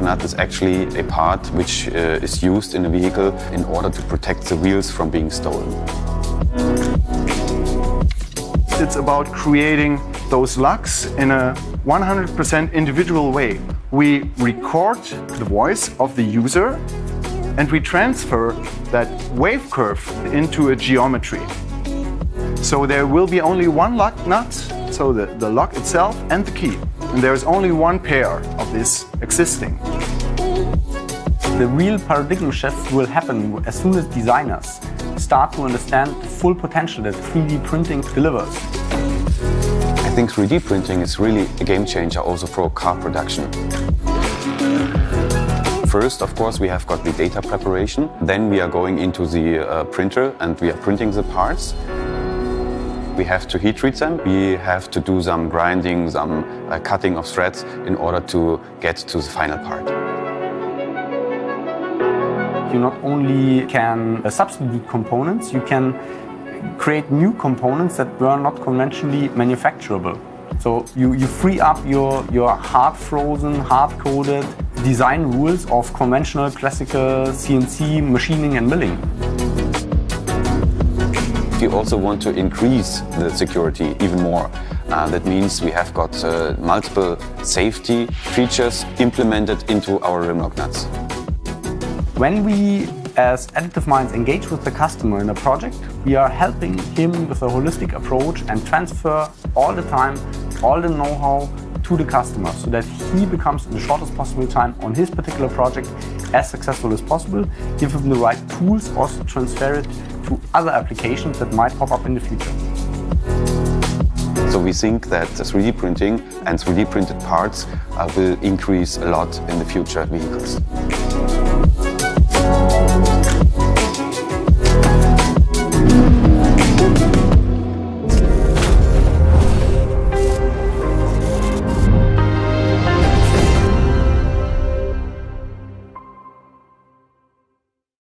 nut is actually a part which is used in a vehicle in order to protect the wheels from being stolen. It's about creating those locks in a 100% individual way. We record the voice of the user and we transfer that wave curve into a geometry. So there will be only one lock nut, so the lock itself and the key. And there's only one pair of this existing. The real paradigm shift will happen as soon as designers start to understand the full potential that 3D printing delivers. I think 3D printing is really a game changer also for car production. First, of course, we have got the data preparation. Then we are going into the printer and we are printing the parts. We have to heat treat them. We have to do some grinding, some cutting of threads in order to get to the final part. You not only can substitute components, you can create new components that were not conventionally manufacturable. So you free up your hard-frozen, hard-coded design rules of conventional classical CNC machining and milling. We also want to increase the security even more. That means we have got multiple safety features implemented into our rim lock nuts. When we as Additive Minds engage with the customer in a project, we are helping him with a holistic approach and transfer all the time, all the know-how to the customer so that he becomes in the shortest possible time on his particular project as successful as possible, give him the right tools, also transfer it to other applications that might pop up in the future. So we think that the 3D printing and 3D printed parts will increase a lot in the future vehicles.